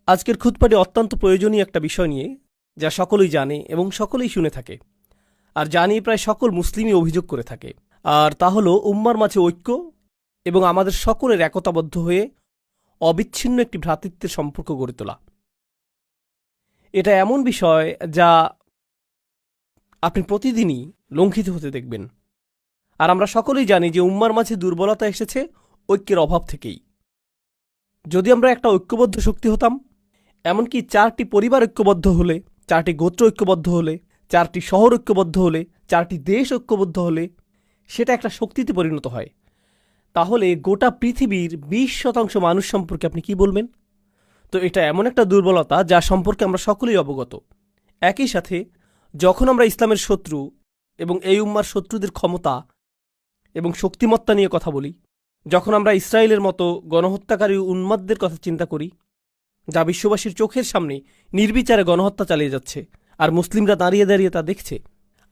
আজকের খুতবাটি অত্যন্ত প্রয়োজনীয় একটা বিষয় নিয়ে, যা সকলেই জানে এবং সকলেই শুনে থাকে, আর যা নিয়ে প্রায় সকল মুসলিমই অভিযোগ করে থাকে। আর তা হল উম্মার মাঝে ঐক্য এবং আমাদের সকলের একতাবদ্ধ হয়ে অবিচ্ছিন্ন একটি ভ্রাতৃত্বের সম্পর্ক গড়ে তোলা। এটা এমন বিষয় যা আপনি প্রতিদিনই লঙ্ঘিত হতে দেখবেন। আর আমরা সকলেই জানি যে উম্মার মাঝে দুর্বলতা এসেছে ঐক্যের অভাব থেকেই। যদি আমরা একটা ঐক্যবদ্ধ শক্তি হতাম, এমনকি 4টি পরিবার ঐক্যবদ্ধ হলে, 4টি গোত্র ঐক্যবদ্ধ হলে, 4টি শহর ঐক্যবদ্ধ হলে, 4টি দেশ ঐক্যবদ্ধ হলে সেটা একটা শক্তিতে পরিণত হয়, তাহলে গোটা পৃথিবীর 20% মানুষ সম্পর্কে আপনি কি বলবেন? তো এটা এমন একটা দুর্বলতা যা সম্পর্কে আমরা সকলেই অবগত। একই সাথে যখন আমরা ইসলামের শত্রু এবং এই উম্মার শত্রুদের ক্ষমতা এবং শক্তিমত্তা নিয়ে কথা বলি, যখন আমরা ইসরায়েলের মতো গণহত্যাকারী উন্মাদদের কথা চিন্তা করি, যা বিশ্ববাসীর চোখের সামনে নির্বিচারে গণহত্যা চালিয়ে যাচ্ছে, আর মুসলিমরা দাঁড়িয়ে দাঁড়িয়ে তা দেখছে,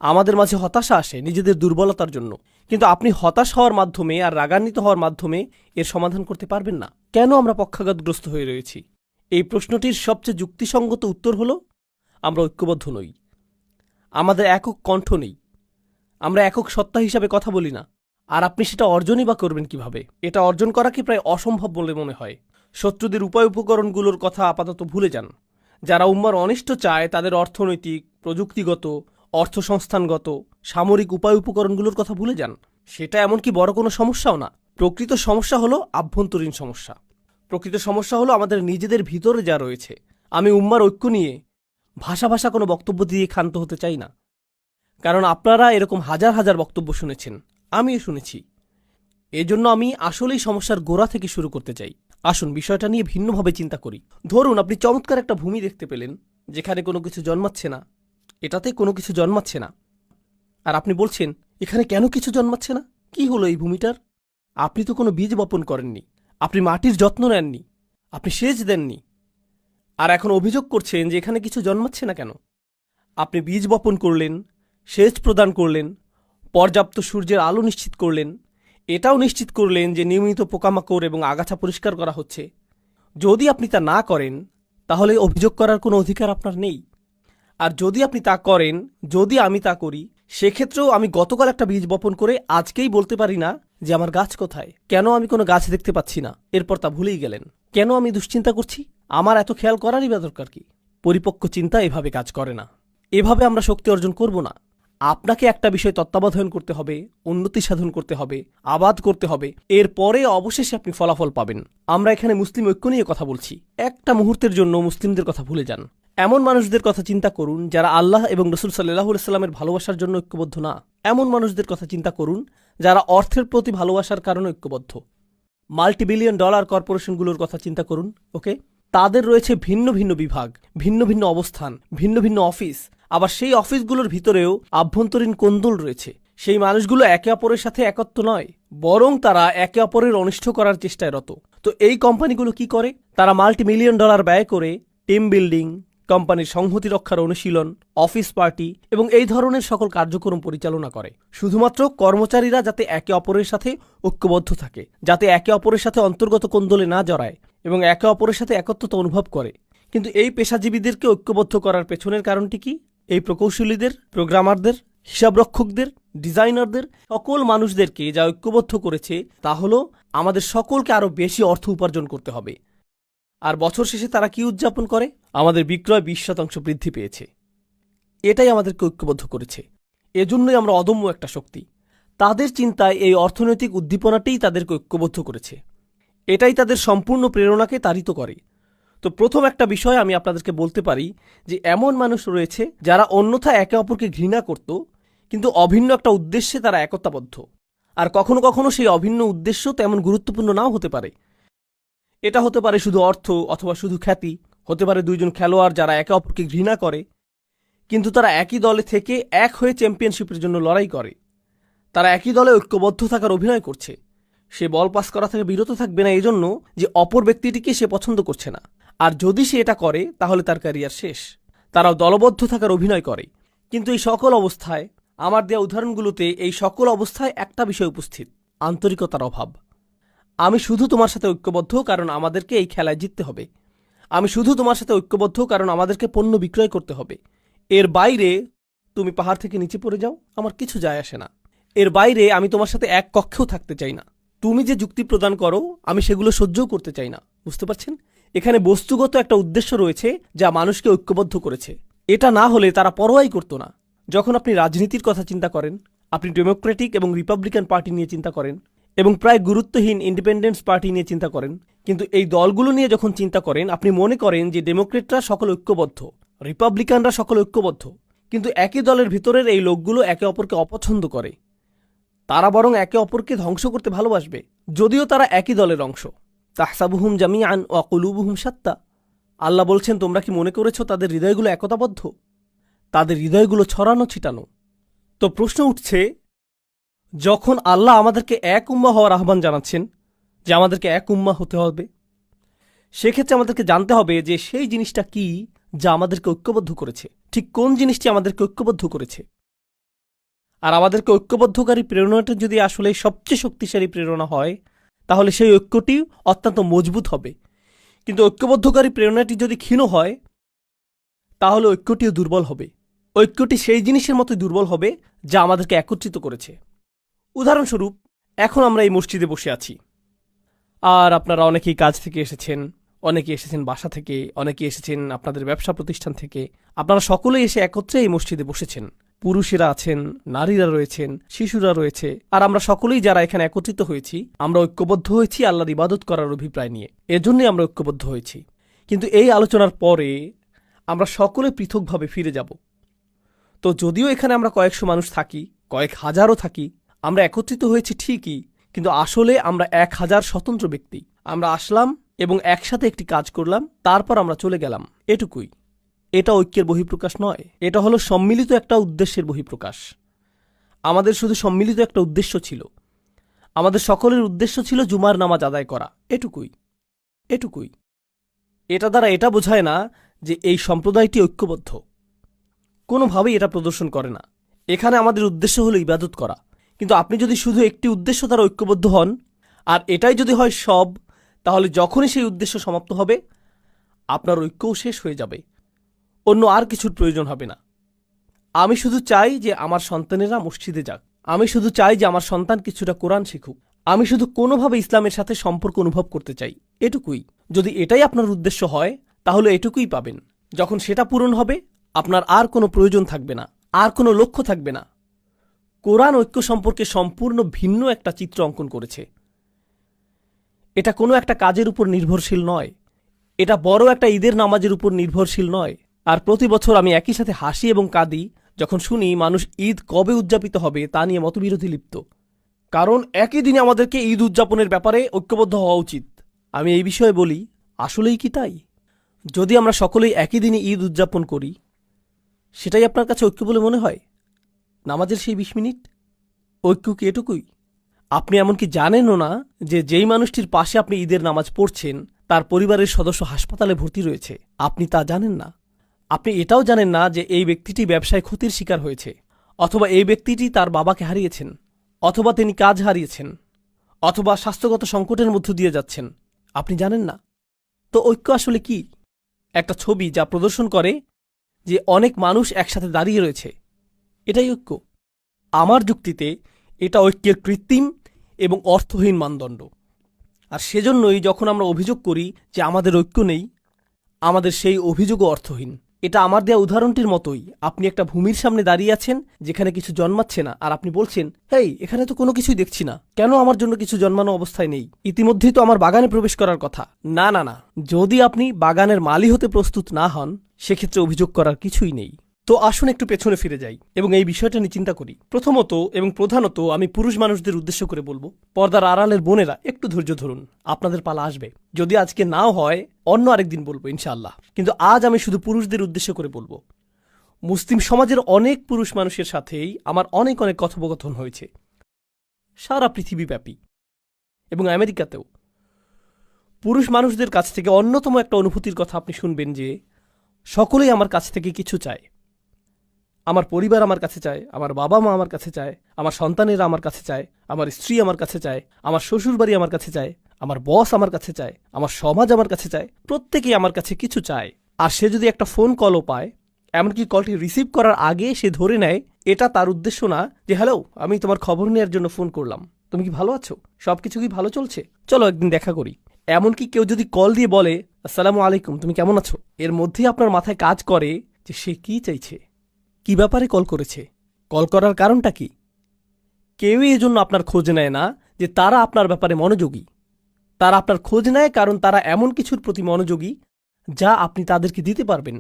আমাদের মাঝে হতাশা আসে নিজেদের দুর্বলতার জন্য। কিন্তু আপনি হতাশ হওয়ার মাধ্যমে আর রাগান্বিত হওয়ার মাধ্যমে এর সমাধান করতে পারবেন না। কেন আমরা পক্ষাঘাতগ্রস্ত হয়ে রয়েছি? এই প্রশ্নটির সবচেয়ে যুক্তিসঙ্গত উত্তর হল, আমরা ঐক্যবদ্ধ নই, আমাদের একক কণ্ঠ নেই, আমরা একক সত্তা হিসাবে কথা বলি না। আর আপনি সেটা অর্জনই বা করবেন কিভাবে? এটা অর্জন করা কি প্রায় অসম্ভব বলে মনে হয়। শত্রুদের উপায় উপকরণগুলোর কথা আপাতত ভুলে যান। যারা উম্মার অনিষ্ট চায় তাদের অর্থনৈতিক, প্রযুক্তিগত, অর্থসংস্থানগত, সামরিক উপায় উপকরণগুলোর কথা ভুলে যান। সেটা এমনকি বড় কোনো সমস্যাও না। প্রকৃত সমস্যা হলো আভ্যন্তরীণ সমস্যা। প্রকৃত সমস্যা হলো আমাদের নিজেদের ভিতরে যা রয়েছে। আমি উম্মার ঐক্য নিয়ে ভাষা কোনো বক্তব্য দিয়ে ক্ষান্ত হতে চাই না, কারণ আপনারা এরকম হাজার হাজার বক্তব্য শুনেছেন, আমিও শুনেছি। এজন্য আমি আসলেই সমস্যার গোড়া থেকে শুরু করতে চাই। আসুন বিষয়টা নিয়ে ভিন্নভাবে চিন্তা করি। ধরুন আপনি চমৎকার একটা ভূমি দেখতে পেলেন, যেখানে কোনো কিছু জন্মাচ্ছে না, এটাতে কোনো কিছু জন্মাচ্ছে না। আর আপনি বলছেন, এখানে কেন কিছু জন্মাচ্ছে না? কি হলো এই ভূমিটার? আপনি তো কোনো বীজ বপন করেননি, আপনি মাটির যত্ন নেননি, আপনি সেচ দেননি, আর এখন অভিযোগ করছেন যে এখানে কিছু জন্মাচ্ছে না কেন? আপনি বীজ বপন করলেন, সেচ প্রদান করলেন, পর্যাপ্ত সূর্যের আলো নিশ্চিত করলেন, এটাও নিশ্চিত করলেন যে নিয়মিত পোকামাকড় এবং আগাছা পরিষ্কার করা হচ্ছে। যদি আপনি তা না করেন, তাহলে অভিযোগ করার কোনো অধিকার আপনার নেই। আর যদি আপনি তা করেন, যদি আমি তা করি, সেক্ষেত্রেও আমি গতকাল একটা বীজ বপন করে আজকেই বলতে পারি না যে আমার গাছ কোথায়, কেন আমি কোনো গাছ দেখতে পাচ্ছি না, এরপর তা ভুলেই গেলেন। কেন আমি দুশ্চিন্তা করছি? আমার এত খেয়াল করারই বা দরকার কি? পরিপক্ক চিন্তা এভাবে কাজ করে না। এভাবে আমরা শক্তি অর্জন করব না। আপনাকে একটা বিষয় তত্ত্বাবধান করতে হবে, উন্নতি সাধন করতে হবে, আবাদ করতে হবে, এরপরে অবশেষে আপনি ফলাফল পাবেন। আমরা এখানে মুসলিম ঐক্য নিয়ে কথা বলছি। একটা মুহূর্তের জন্য মুসলিমদের কথা ভুলে যান। এমন মানুষদের কথা চিন্তা করুন যারা আল্লাহ এবং রসুল সাল্লাল্লাহু আলাইহি সাল্লামের ভালোবাসার জন্য ঐক্যবদ্ধ না। এমন মানুষদের কথা চিন্তা করুন যারা অর্থের প্রতি ভালোবাসার কারণে ঐক্যবদ্ধ। মাল্টিবিলিয়ন ডলার কর্পোরেশনগুলোর কথা চিন্তা করুন। ওকে, তাদের রয়েছে ভিন্ন ভিন্ন বিভাগ, ভিন্ন ভিন্ন অবস্থান, ভিন্ন ভিন্ন অফিস। আবার সেই অফিসগুলোর ভিতরেও আভ্যন্তরীণ কোন্দল রয়েছে। সেই মানুষগুলো একে অপরের সাথে একত্র নয়, বরং তারা একে অপরের অনিষ্ট করার চেষ্টায় রত। তো এই কোম্পানিগুলো কি করে? তারা মাল্টিমিলিয়ন ডলার ব্যয় করে টিম বিল্ডিং, কোম্পানির সংহতি রক্ষার অনুশীলন, অফিস পার্টি এবং এই ধরনের সকল কার্যক্রম পরিচালনা করে, শুধুমাত্র কর্মচারীরা যাতে একে অপরের সাথে ঐক্যবদ্ধ থাকে, যাতে একে অপরের সাথে অন্তর্গত কোন্দলে না জড়ায় এবং একে অপরের সাথে একত্রতা অনুভব করে। কিন্তু এই পেশাজীবীদেরকে ঐক্যবদ্ধ করার পেছনের কারণটি কি? এই প্রকৌশলীদের, প্রোগ্রামারদের, হিসাবরক্ষকদের, ডিজাইনারদের, সকল মানুষদেরকে যা ঐক্যবদ্ধ করেছে তা হলো আমাদের সকলকে আরও বেশি অর্থ উপার্জন করতে হবে। আর বছর শেষে তারা কি উদযাপন করে? আমাদের বিক্রয় 20% বৃদ্ধি পেয়েছে। এটাই আমাদেরকে ঐক্যবদ্ধ করেছে। এজন্যই আমরা অদম্য একটা শক্তি। তাদের চিন্তায় এই অর্থনৈতিক উদ্দীপনাটাই তাদেরকে ঐক্যবদ্ধ করেছে। এটাই তাদের সম্পূর্ণ প্রেরণাকে তাড়িত করে। তো প্রথম একটা বিষয় আমি আপনাদেরকে বলতে পারি যে এমন মানুষ রয়েছে যারা অন্যথা একে অপরকে ঘৃণা করত, কিন্তু অভিন্ন একটা উদ্দেশ্যে তারা একতাবদ্ধ। আর কখনো কখনো সেই অভিন্ন উদ্দেশ্য তেমন গুরুত্বপূর্ণ নাও হতে পারে। এটা হতে পারে শুধু অর্থ অথবা শুধু খ্যাতি, হতে পারে দুইজন খেলোয়াড় যারা একে অপরকে ঘৃণা করে, কিন্তু তারা একই দলে থেকে এক হয়ে চ্যাম্পিয়নশিপের জন্য লড়াই করে। তারা একই দলে ঐক্যবদ্ধ থাকার অভিনয় করছে। সে বল পাস করা থেকে বিরত থাকবে না এজন্য যে অপর ব্যক্তিটিকে সে পছন্দ করছে না। আর যদি সে এটা করে তাহলে তার ক্যারিয়ার শেষ। তারাও দলবদ্ধ থাকার অভিনয় করে। কিন্তু এই সকল অবস্থায়, আমার দেওয়া উদাহরণগুলোতে এই সকল অবস্থায় একটা বিষয় উপস্থিত: আন্তরিকতার অভাব। আমি শুধু তোমার সাথে ঐক্যবদ্ধ কারণ আমাদেরকে এই খেলায় জিততে হবে। আমি শুধু তোমার সাথে ঐক্যবদ্ধ কারণ আমাদেরকে পণ্য বিক্রয় করতে হবে। এর বাইরে তুমি পাহাড় থেকে নিচে পড়ে যাও, আমার কিছু যায় আসে না। এর বাইরে আমি তোমার সাথে এক কক্ষেও থাকতে চাই না। তুমি যে যুক্তি প্রদান করো আমি সেগুলো সহ্যও করতে চাই না। বুঝতে পারছেন? এখানে বস্তুগত একটা উদ্দেশ্য রয়েছে যা মানুষকে ঐক্যবদ্ধ করেছে। এটা না হলে তারা পরোয়াই করতো না। যখন আপনি রাজনীতির কথা চিন্তা করেন, আপনি ডেমোক্রেটিক এবং রিপাবলিকান পার্টি নিয়ে চিন্তা করেন এবং প্রায় গুরুত্বহীন ইন্ডিপেন্ডেন্স পার্টি নিয়ে চিন্তা করেন, কিন্তু এই দলগুলো নিয়ে যখন চিন্তা করেন আপনি মনে করেন যে ডেমোক্রেটরা সকল ঐক্যবদ্ধ, রিপাবলিকানরা সকল ঐক্যবদ্ধ। কিন্তু একই দলের ভিতরের এই লোকগুলো একে অপরকে অপছন্দ করে। তারা বরং একে অপরকে ধ্বংস করতে ভালোবাসবে, যদিও তারা একই দলের অংশ। তাহসাবুহুম জামিআন ওয়া কুলুবুহুম শাত্তা। আল্লাহ বলছেন, তোমরা কি মনে করেছো তাদের হৃদয়গুলো একতাবদ্ধ? তাদের হৃদয়গুলো ছড়ানো ছিটানো। তো প্রশ্ন উঠছে, যখন আল্লাহ আমাদেরকে এক উম্মাহ হওয়ার আহ্বান জানাচ্ছেন যে আমাদেরকে এক উম্মাহ হতে হবে, সেক্ষেত্রে আমাদেরকে জানতে হবে যে সেই জিনিসটা কি যা আমাদেরকে ঐক্যবদ্ধ করেছে। ঠিক কোন জিনিসটি আমাদেরকে ঐক্যবদ্ধ করেছে? আর আমাদেরকে ঐক্যবদ্ধকারী প্রেরণাটা যদি আসলে সবচেয়ে শক্তিশালী প্রেরণা হয়, তাহলে সেই ঐক্যটি অত্যন্ত মজবুত হবে। কিন্তু ঐক্যবদ্ধকারী প্রেরণাটি যদি ক্ষীণ হয়, তাহলে ঐক্যটিও দুর্বল হবে। ঐক্যটি সেই জিনিসের মতোই দুর্বল হবে যা আমাদেরকে একত্রিত করেছে। উদাহরণস্বরূপ, এখন আমরা এই মসজিদে বসে আছি, আর আপনারা অনেকেই কাজ থেকে এসেছেন, অনেকে এসেছেন বাসা থেকে, অনেকে এসেছেন আপনাদের ব্যবসা প্রতিষ্ঠান থেকে। আপনারা সকলেই এসে একত্রে এই মসজিদে বসেছেন। পুরুষেরা আছেন, নারীরা রয়েছেন, শিশুরা রয়েছে, আর আমরা সকলেই যারা এখানে একত্রিত হয়েছি, আমরা ঐক্যবদ্ধ হয়েছি আল্লাহর ইবাদত করার অভিপ্রায় নিয়ে। এজন্যই আমরা ঐক্যবদ্ধ হয়েছি। কিন্তু এই আলোচনার পরে আমরা সকলে পৃথকভাবে ফিরে যাব। তো যদিও এখানে আমরা কয়েকশো মানুষ থাকি, কয়েক হাজারও থাকি, আমরা একত্রিত হয়েছি ঠিকই, কিন্তু আসলে আমরা 1000 স্বতন্ত্র ব্যক্তি। আমরা আসলাম এবং একসাথে একটি কাজ করলাম, তারপর আমরা চলে গেলাম, এটুকুই। এটা ঐক্যের বহিঃপ্রকাশ নয়, এটা হলো সম্মিলিত একটা উদ্দেশ্যের বহিঃপ্রকাশ। আমাদের শুধু সম্মিলিত একটা উদ্দেশ্য ছিল। আমাদের সকলের উদ্দেশ্য ছিল জুমার নামাজ আদায় করা, এটুকুই। এটুকুই। এটা দ্বারা এটা বোঝায় না যে এই সম্প্রদায়টি ঐক্যবদ্ধ। কোনোভাবেই এটা প্রদর্শন করে না। এখানে আমাদের উদ্দেশ্য হলো ইবাদত করা। কিন্তু আপনি যদি শুধু একটি উদ্দেশ্য দ্বারা ঐক্যবদ্ধ হন, আর এটাই যদি হয় সব, তাহলে যখনই সেই উদ্দেশ্য সমাপ্ত হবে আপনার ঐক্যও শেষ হয়ে যাবে। অন্য আর কিছুর প্রয়োজন হবে না। আমি শুধু চাই যে আমার সন্তানেরা মসজিদে যাক। আমি শুধু চাই যে আমার সন্তান কিছুটা কোরআন শিখুক। আমি শুধু কোনোভাবে ইসলামের সাথে সম্পর্ক অনুভব করতে চাই, এটুকুই। যদি এটাই আপনার উদ্দেশ্য হয়, তাহলে এটুকুই পাবেন। যখন সেটা পূরণ হবে, আপনার আর কোনো প্রয়োজন থাকবে না, আর কোনো লক্ষ্য থাকবে না। কোরআন ঐক্য সম্পর্কে সম্পূর্ণ ভিন্ন একটা চিত্র অঙ্কন করেছে। এটা কোনো একটা কাজের উপর নির্ভরশীল নয়। এটা বড় একটা ঈদের নামাজের উপর নির্ভরশীল নয়। আর প্রতি বছর আমি একই সাথে হাসি এবং কাঁদি যখন শুনি মানুষ ঈদ কবে উদযাপিত হবে তা নিয়ে মতবিরোধী লিপ্ত। কারণ একই দিনে আমাদেরকে ঈদ উদযাপনের ব্যাপারে ঐক্যবদ্ধ হওয়া উচিত। আমি এই বিষয়ে বলি, আসলেই কি তাই? যদি আমরা সকলেই একই দিনে ঈদ উদযাপন করি, সেটাই আপনার কাছে ঐক্য বলে মনে হয়? নামাজের সেই 20 মিনিট ঐক্য কি এটুকুই? আপনি এমনকি জানেনও না যে যেই মানুষটির পাশে আপনি ঈদের নামাজ পড়ছেন তার পরিবারের সদস্য হাসপাতালে ভর্তি রয়েছে। আপনি তা জানেন না। আপনি এটাও জানেন না যে এই ব্যক্তিটি ব্যবসায় ক্ষতির শিকার হয়েছে, অথবা এই ব্যক্তিটি তার বাবাকে হারিয়েছেন, অথবা তিনি কাজ হারিয়েছেন, অথবা স্বাস্থ্যগত সংকটের মধ্য দিয়ে যাচ্ছেন। আপনি জানেন না। তো ঐক্য আসলে কি? একটা ছবি যা প্রদর্শন করে যে অনেক মানুষ একসাথে দাঁড়িয়ে রয়েছে, এটাই ঐক্য। আমার যুক্তিতে এটা ঐক্যের কৃত্রিম এবং অর্থহীন মানদণ্ড। আর সেজন্যই যখন আমরা অভিযোগ করি যে আমাদের ঐক্য নেই, আমাদের সেই অভিযোগও অর্থহীন। এটা আমার দেয়া উদাহরণটির মতোই। আপনি একটা ভূমির সামনে দাঁড়িয়ে আছেন যেখানে কিছু জন্মাচ্ছে না, আর আপনি বলছেন, হেই, এখানে তো কোনো কিছুই দেখছি না, কেন আমার জন্য কিছু জন্মানো অবস্থায় নেই? ইতিমধ্যেই তো আমার বাগানে প্রবেশ করার কথা। না না না, যদি আপনি বাগানের মালি হতে প্রস্তুত না হন, সেক্ষেত্রে অভিযোগ করার কিছুই নেই। তো আসুন একটু পেছনে ফিরে যাই এবং এই বিষয়টা নিয়ে চিন্তা করি। প্রথমত এবং প্রধানত আমি পুরুষ মানুষদের উদ্দেশ্য করে বলবো, পর্দার আড়ালের বোনেরা একটু ধৈর্য ধরুন, আপনাদের পালা আসবে। যদি আজকে নাও হয়, অন্য আরেকদিন বলবো ইনশাআল্লাহ। কিন্তু আজ আমি শুধু পুরুষদের উদ্দেশ্য করে বলবো। মুসলিম সমাজের অনেক পুরুষ মানুষের সাথেই আমার অনেক অনেক কথোপকথন হয়েছে, সারা পৃথিবীব্যাপী এবং আমেরিকাতেও। পুরুষ মানুষদের কাছ থেকে অন্যতম একটা অনুভূতির কথা আপনি শুনবেন যে সকলেই আমার কাছ থেকে কিছু চায়। আমার পরিবার আমার কাছে চায়, আমার বাবা মা আমার কাছে চায়, আমার সন্তানেরা আমার কাছে চায়, আমার স্ত্রী আমার কাছে চায়, আমার শ্বশুরবাড়ি আমার কাছে চায়, আমার বস আমার কাছে চায়, আমার সমাজ আমার কাছে চায়, প্রত্যেকেই আমার কাছে কিছু চায়। আর সে যদি একটা ফোন কলও পায়, এমনকি কলটি রিসিভ করার আগে সে ধরে নেয় এটা তার উদ্দেশ্য না যে হ্যালো, আমি তোমার খবর নেওয়ার জন্য ফোন করলাম, তুমি কি ভালো আছো, সব কিছু কি ভালো চলছে, চলো একদিন দেখা করি। এমনকি কেউ যদি কল দিয়ে বলে আসসালামু আলাইকুম, তুমি কেমন আছো, এর মধ্যেই আপনার মাথায় কাজ করে যে সে কি চাইছে, কি ব্যাপারে কল করেছে, কল করার কারণটা কি। কেউই এজন্য আপনার খোঁজ নেয় না যে তারা আপনার ব্যাপারে মনোযোগী। তারা আপনার খোঁজ নেয় কারণ তারা এমন কিছুর প্রতি মনোযোগী যা আপনি তাদেরকে দিতে পারবেন।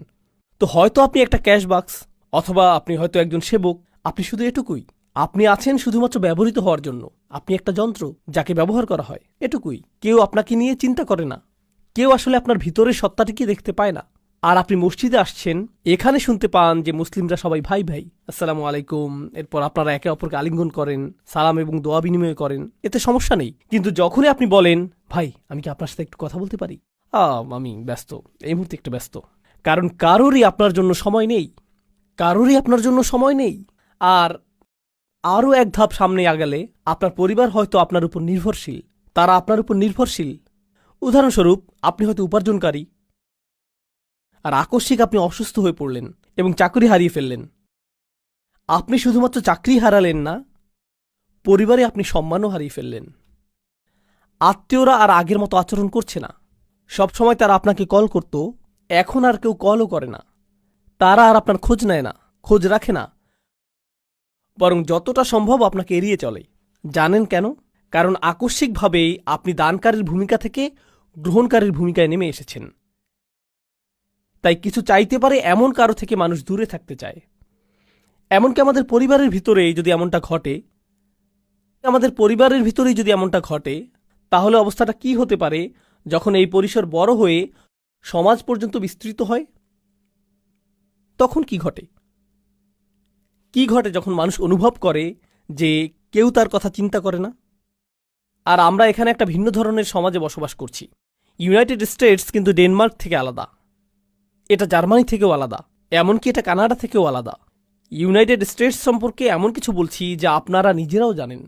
তো হয়তো আপনি একটা ক্যাশ বাক্স, অথবা আপনি হয়তো একজন সেবক, আপনি শুধু এটুকুই। আপনি আছেন শুধুমাত্র ব্যবহৃত হওয়ার জন্য। আপনি একটা যন্ত্র যাকে ব্যবহার করা হয়, এটুকুই। কেউ আপনাকে নিয়ে চিন্তা করে না, কেউ আসলে আপনার ভিতরের সত্তাটিকে দেখতে পায় না। আর আপনি মসজিদে আসছেন, এখানে শুনতে পান যে মুসলিমরা সবাই ভাই ভাই, আসসালামু আলাইকুম, এরপর আপনারা একে অপরকে আলিঙ্গন করেন, সালাম এবং দোয়া বিনিময় করেন, এতে সমস্যা নেই। কিন্তু যখনই আপনি বলেন ভাই আমি কি আপনার সাথে একটু কথা বলতে পারি, আমি ব্যস্ত, এই মুহূর্তে একটু ব্যস্ত, কারণ কারোরই আপনার জন্য সময় নেই, কারোরই আপনার জন্য সময় নেই। আর আরও এক ধাপ সামনে আগালে আপনার পরিবার হয়তো আপনার উপর নির্ভরশীল, তারা আপনার উপর নির্ভরশীল। উদাহরণস্বরূপ, আপনি হয়তো উপার্জনকারী, আর আকস্মিক আপনি অসুস্থ হয়ে পড়লেন এবং চাকরি হারিয়ে ফেললেন। আপনি শুধুমাত্র চাকরি হারালেন না, পরিবারে আপনি সম্মানও হারিয়ে ফেললেন। আত্মীয়রা আর আগের মতো আচরণ করছে না। সবসময় তারা আপনাকে কল করত, এখন আর কেউ কলও করে না। তারা আর আপনার খোঁজ নেয় না, খোঁজ রাখে না, বরং যতটা সম্ভব আপনাকে এড়িয়ে চলে। জানেন কেন? কারণ আকস্মিকভাবেই আপনি দানকারীর ভূমিকা থেকে গ্রহণকারীর ভূমিকায় নেমে এসেছেন। তাই কিছু চাইতে পারে এমন কারো থেকে মানুষ দূরে থাকতে চায়। এমনকি আমাদের পরিবারের ভিতরেই যদি এমনটা ঘটে, তাহলে অবস্থাটা কি হতে পারে যখন এই পরিসর বড় হয়ে সমাজ পর্যন্ত বিস্তৃত হয়? তখন কি ঘটে যখন মানুষ অনুভব করে যে কেউ তার কথা চিন্তা করে না? আর আমরা এখানে একটা ভিন্ন ধরনের সমাজে বসবাস করছি। ইউনাইটেড স্টেটস কিন্তু ডেনমার্ক থেকে আলাদা, এটা জার্মানি থেকেও আলাদা, এমনকি এটা কানাডা থেকেও আলাদা। ইউনাইটেড স্টেটস সম্পর্কে এমন কিছু বলছি যা আপনারা নিজেরাও জানেন।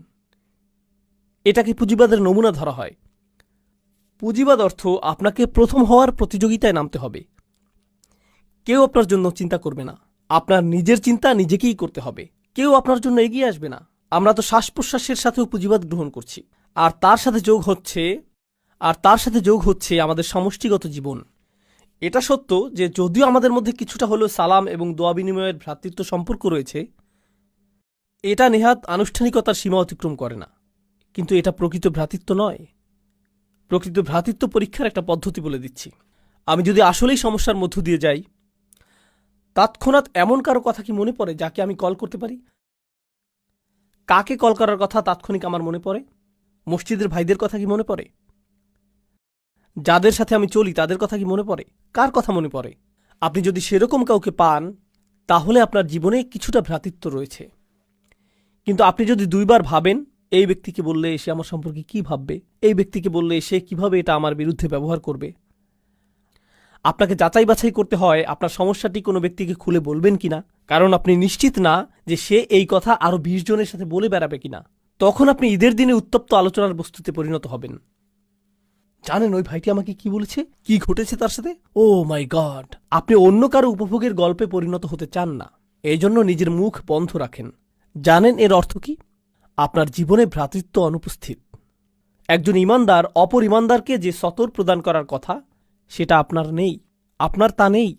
এটাকে পুঁজিবাদের নমুনা ধরা হয়। পুঁজিবাদ অর্থ আপনাকে প্রথম হওয়ার প্রতিযোগিতায় নামতে হবে। কেউ আপনার জন্য চিন্তা করবে না, আপনার নিজের চিন্তা নিজেকেই করতে হবে। কেউ আপনার জন্য এগিয়ে আসবে না। আমরা তো শ্বাস প্রশ্বাসের সাথেও পুঁজিবাদ গ্রহণ করছি, আর তার সাথে যোগ হচ্ছে আমাদের সমষ্টিগত জীবন। এটা সত্য যে যদিও আমাদের মধ্যে কিছুটা হলেও সালাম এবং দোয়া বিনিময়ের ভ্রাতৃত্ব সম্পর্ক রয়েছে, এটা নেহাত আনুষ্ঠানিকতার সীমা অতিক্রম করে না। কিন্তু এটা প্রকৃত ভ্রাতৃত্ব নয়। প্রকৃত ভ্রাতৃত্ব পরীক্ষার একটা পদ্ধতি বলে দিচ্ছি। আমি যদি আসলেই সমস্যার মধ্য দিয়ে যাই, তৎক্ষণাৎ এমন কারো কথা কি মনে পড়ে যাকে আমি কল করতে পারি? কাকে কল করার কথা তাৎক্ষণিক আমার মনে পড়ে? মসজিদের ভাইদের কথা কি মনে পড়ে? যাদের সাথে আমি চলি তাদের কথা কি মনে পড়ে? কার কথা মনে পড়ে? আপনি যদি সেরকম কাউকে পান, তাহলে আপনার জীবনে কিছুটা ভ্রাতৃত্ব রয়েছে। কিন্তু আপনি যদি দুইবার ভাবেন এই ব্যক্তিকে বললে সে আমার সম্পর্কে কি ভাববে, এই ব্যক্তিকে বললে সে কিভাবে এটা আমার বিরুদ্ধে ব্যবহার করবে, আপনাকে যাচাই বাছাই করতে হয় আপনার সমস্যাটি কোনো ব্যক্তিকে খুলে বলবেন কিনা, কারণ আপনি নিশ্চিত না যে সে এই কথা আরও 20 জনের সাথে বলে বেড়াবে কিনা। তখন আপনি ঈদের দিনে উত্তপ্ত আলোচনার বস্তুতে পরিণত হবেন। জানেন ওই ভাইটি আমাকে কি বলেছে, কি ঘটেছে তার সাথে? ও মাই গড! আপনি অন্য কারো উপভোগের গল্পে পরিণত হতে চান না, এই জন্য নিজের মুখ বন্ধ রাখেন। জানেন এর অর্থ কি? আপনার জীবনে ভ্রাতৃত্ব অনুপস্থিত। একজন ইমানদার অপর ইমানদারকে যে সতর প্রদান করার কথা, সেটা আপনার নেই, আপনার তা নেই।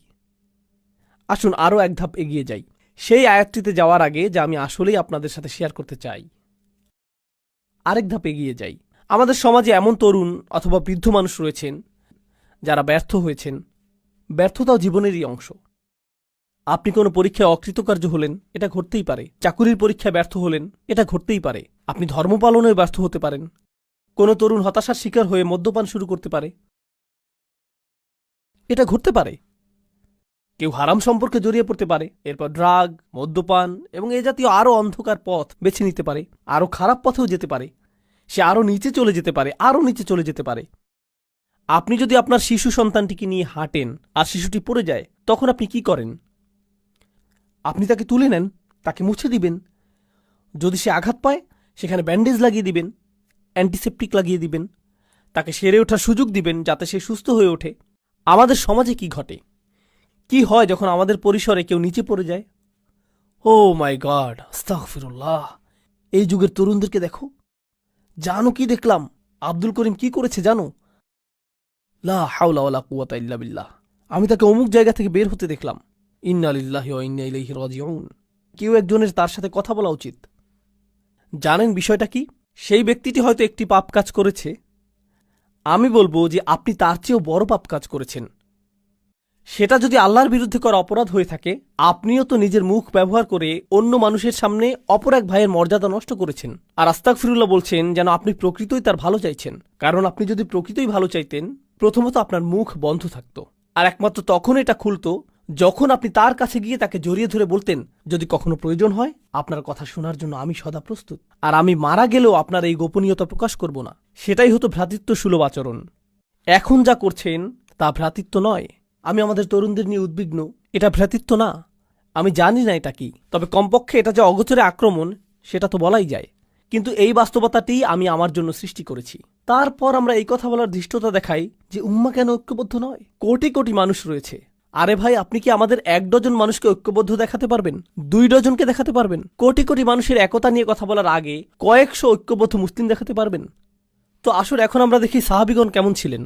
আসুন আরও এক ধাপ এগিয়ে যাই, সেই আয়াতটিতে যাওয়ার আগে যা আমি আসলেই আপনাদের সাথে শেয়ার করতে চাই। আরেক ধাপ এগিয়ে যাই। আমাদের সমাজে এমন তরুণ অথবা বৃদ্ধ মানুষ রয়েছেন যারা ব্যর্থ হয়েছেন। ব্যর্থতাও জীবনেরই অংশ। আপনি কোনো পরীক্ষায় অকৃতকার্য হলেন, এটা ঘটতেই পারে। চাকুরির পরীক্ষায় ব্যর্থ হলেন, এটা ঘটতেই পারে। আপনি ধর্ম পালনে ব্যর্থ হতে পারেন। কোনো তরুণ হতাশার শিকার হয়ে মদ্যপান শুরু করতে পারে, এটা ঘটতে পারে। কেউ হারাম সম্পর্কে জড়িয়ে পড়তে পারে, এরপর ড্রাগ, মদ্যপান এবং এ জাতীয় আরও অন্ধকার পথ বেছে নিতে পারে, আরও খারাপ পথেও যেতে পারে। সে আরও নিচে চলে যেতে পারে। আপনি যদি আপনার শিশু সন্তানটিকে নিয়ে হাঁটেন আর শিশুটি পড়ে যায়, তখন আপনি কি করেন? আপনি তাকে তুলে নেন, তাকে মুছে দিবেন। যদি সে আঘাত পায়, সেখানে ব্যান্ডেজ লাগিয়ে দিবেন, অ্যান্টিসেপটিক লাগিয়ে দিবেন। তাকে সেরে ওঠার সুযোগ দিবেন যাতে সে সুস্থ হয়ে ওঠে। আমাদের সমাজে কি ঘটে, কি হয় যখন আমাদের পরিসরে কেউ নিচে পড়ে যায়? ও মাই গড, আস্তাগফিরুল্লাহ। এই যুগের তরুণদেরকে দেখো। জানো কি দেখলাম? আব্দুল করিম কি করেছে জানো? লা হাওলা ওয়ালা কুওয়াতা ইল্লা বিল্লাহ। আমি তাকে অমুক জায়গা থেকে বের হতে দেখলাম। ইন্না লিল্লাহি ওয়া ইন্না ইলাইহি রাজিউন। কেউ একজনের তার সাথে কথা বলা উচিত। জানেন বিষয়টা কি? সেই ব্যক্তিটি হয়তো একটি পাপ কাজ করেছে, আমি বলবো যে আপনি তার চেয়েও বড় পাপ কাজ করেছেন। সেটা যদি আল্লাহর বিরুদ্ধে করা অপরাধ হয়ে থাকে, আপনিও তো নিজের মুখ ব্যবহার করে অন্য মানুষের সামনে অপর এক ভাইয়ের মর্যাদা নষ্ট করেছেন। আর আস্তাগফিরুল্লাহ বলছেন যেন আপনি প্রকৃতই তার ভালো চাইছেন। কারণ আপনি যদি প্রকৃতই ভালো চাইতেন, প্রথমত আপনার মুখ বন্ধ থাকত, আর একমাত্র তখন এটা খুলত যখন আপনি তার কাছে গিয়ে তাকে জড়িয়ে ধরে বলতেন, যদি কখনো প্রয়োজন হয় আপনার কথা শোনার জন্য আমি সদা প্রস্তুত, আর আমি মারা গেলেও আপনার এই গোপনীয়তা প্রকাশ করব না। সেটাই হতো ভ্রাতৃত্ব সুলভ আচরণ। এখন যা করছেন তা ভ্রাতৃত্ব নয়। আমি আমাদের তরুণদের নিয়ে উদ্বিগ্ন। এটা ভ্রাতৃত্ব না। আমি জানি না এটা কি, তবে কমপক্ষে এটা যে অগোচরে আক্রমণ সেটা তো বলাই যায়। কিন্তু এই বাস্তবতাটি আমি আমার জন্য সৃষ্টি করেছি। তারপর আমরা এই কথা বলার ধৃষ্টতা দেখাই যে উম্মাহ কেন ঐক্যবদ্ধ নয়? কোটি কোটি মানুষ রয়েছে। আরে ভাই, আপনি কি আমাদের 1 ডজন মানুষকে ঐক্যবদ্ধ দেখাতে পারবেন? 2 ডজনকে দেখাতে পারবেন? কোটি কোটি মানুষের একতা নিয়ে কথা বলার আগে কয়েকশো ঐক্যবদ্ধ মুসলিম দেখাতে পারবেন? তো আসলে এখন আমরা দেখি সাহাবীগণ কেমন ছিলেন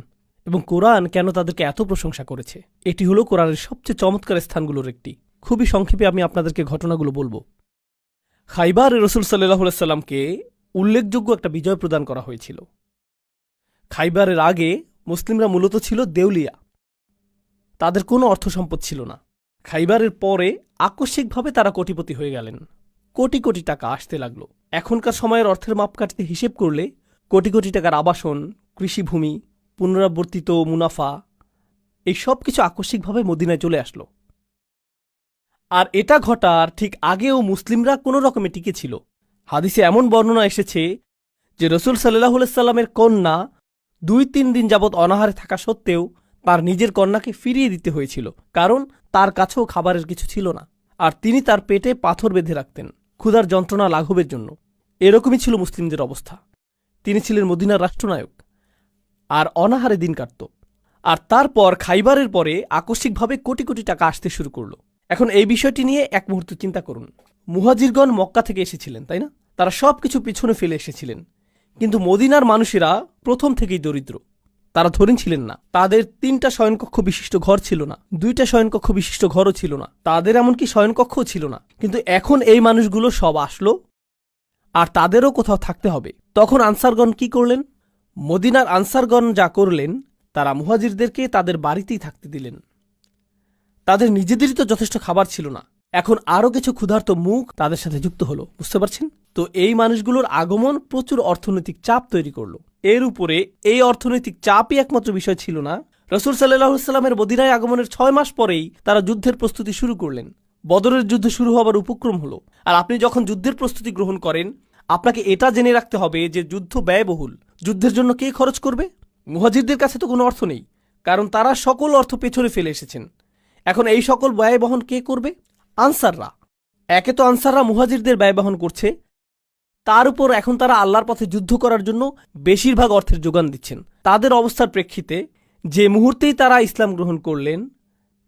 এবং কোরআন কেন তাদেরকে এত প্রশংসা করেছে। এটি হলো কোরআনের সবচেয়ে চমৎকার স্থানগুলোর একটি। খুবই সংক্ষেপে আমি আপনাদেরকে ঘটনাগুলো বলবো। খাইবারে রাসূল সাল্লাল্লাহু আলাইহি সাল্লামকে উল্লেখযোগ্য একটা বিজয় প্রদান করা হয়েছিল। খাইবারের আগে মুসলিমরা মূলত ছিল দেউলিয়া, তাদের কোনো অর্থ সম্পদ ছিল না। খাইবারের পরে আকস্মিকভাবে তারা কোটিপতি হয়ে গেলেন। কোটি কোটি টাকা আসতে লাগলো। এখনকার সময়ের অর্থের মাপকাঠিতে হিসেব করলে কোটি কোটি টাকার আবাসন, কৃষিভূমি, পুনরাবর্তিত মুনাফা, এই সব কিছু আকস্মিকভাবে মদিনায় চলে আসলো। আর এটা ঘটার ঠিক আগেও মুসলিমরা কোনো রকমে টিকে ছিল। হাদিসে এমন বর্ণনা এসেছে যে রাসূল সাল্লাল্লাহু আলাইহি সাল্লামের কন্যা 2-3 দিন যাবৎ অনাহারে থাকা সত্ত্বেও তার নিজের কন্যাকে ফিরিয়ে দিতে হয়েছিল, কারণ তার কাছেও খাবারের কিছু ছিল না, আর তিনি তার পেটে পাথর বেঁধে রাখতেন ক্ষুধার যন্ত্রণা লাঘবের জন্য। এরকমই ছিল মুসলিমদের অবস্থা। তিনি ছিলেন মদিনার রাষ্ট্রনায়ক আর অনাহারে দিন কাটত। আর তারপর খাইবারের পরে আকস্মিকভাবে কোটি কোটি টাকা আসতে শুরু করলো। এখন এই বিষয়টি নিয়ে এক মুহূর্ত চিন্তা করুন। মুহাজিরগণ মক্কা থেকে এসেছিলেন, তাই না? তারা সব কিছু পিছনে ফেলে এসেছিলেন, কিন্তু মদিনার মানুষেরা প্রথম থেকেই দরিদ্র। তারা ধরেন ছিলেন না। তাদের 3টা শয়নকক্ষ বিশিষ্ট ঘর ছিল না, 2টা শয়নকক্ষ বিশিষ্ট ঘরও ছিল না, তাদের এমনকি শয়নকক্ষও ছিল না। কিন্তু এখন এই মানুষগুলো সব আসলো, আর তাদেরও কোথাও থাকতে হবে। তখন আনসারগণ কি করলেন? মদিনার আনসারগণ যা করলেন, তারা মুহাজিরদেরকে তাদের বাড়িতেই থাকতে দিলেন। তাদের নিজেদেরই তো যথেষ্ট খাবার ছিল না, এখন আরও কিছু ক্ষুধার্ত মুখ তাদের সাথে যুক্ত হলো। বুঝতে পারছেন তো? এই মানুষগুলোর আগমন প্রচুর অর্থনৈতিক চাপ তৈরি করলো। এর উপরে এই অর্থনৈতিক চাপই একমাত্র বিষয় ছিল না। রাসূল সাল্লাল্লাহু আলাইহি সাল্লামের মদিনায় আগমনের 6 মাস পরেই তারা যুদ্ধের প্রস্তুতি শুরু করলেন। বদরের যুদ্ধ শুরু হবার উপক্রম হলো। আর আপনি যখন যুদ্ধের প্রস্তুতি গ্রহণ করেন, আপনাকে এটা জেনে রাখতে হবে যে যুদ্ধ ব্যয়বহুল। যুদ্ধের জন্য কে খরচ করবে? মুহাজিরদের কাছে তো কোনো অর্থ নেই, কারণ তারা সকল অর্থ পেছনে ফেলে এসেছেন। এখন এই সকল ব্যয় বহন কে করবে? আনসাররা। একে তো আনসাররা মুহাজিরদের ব্যয় বহন করছে, তার উপর এখন তারা আল্লাহর পথে যুদ্ধ করার জন্য বেশিরভাগ অর্থের যোগান দিচ্ছেন। তাদের অবস্থার প্রেক্ষিতে যে মুহূর্তেই তারা ইসলাম গ্রহণ করলেন,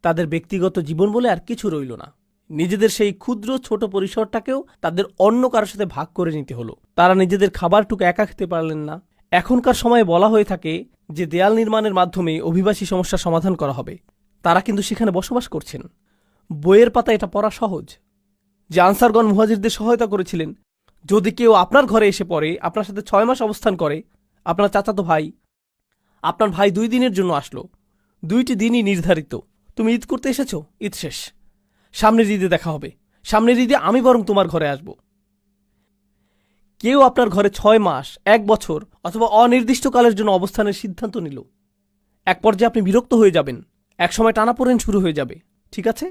তাদের ব্যক্তিগত জীবন বলে আর কিছু রইল না। নিজেদের সেই ক্ষুদ্র ছোট পরিসরটাকেও তাদের অন্য কারোর সাথে ভাগ করে নিতে হলো। তারা নিজেদের খাবারটুকু একা খেতে পারলেন না। এখনকার সময়ে বলা হয়ে থাকে যে দেয়াল নির্মাণের মাধ্যমে অভিবাসী সমস্যার সমাধান করা হবে। তারা কিন্তু সেখানে বসবাস করছেন। বইয়ের পাতা এটা পড়া সহজ যে আনসারগণ মুহাজিরদের সহায়তা করেছিলেন। যদি কেউ আপনার ঘরে এসে পড়ে, আপনার সাথে 6 মাস অবস্থান করে, আপনার চাচাতো ভাই, আপনার ভাই 2 দিনের জন্য আসলো, 2টি দিনই নির্ধারিত। তুমি ঈদ করতে এসেছো, ঈদ শেষ, সামনের ঈদে দেখা হবে, সামনের ঈদে আমি বরং তোমার ঘরে আসব। কেউ আপনার ঘরে 6 মাস, 1 বছর অথবা অনির্দিষ্টকালের জন্য অবস্থানের সিদ্ধান্ত নিল। এক পর্যায়ে আপনি বিরক্ত হয়ে যাবেন, এক সময় টানাপোড়েন শুরু হয়ে যাবে। ঠিক আছে,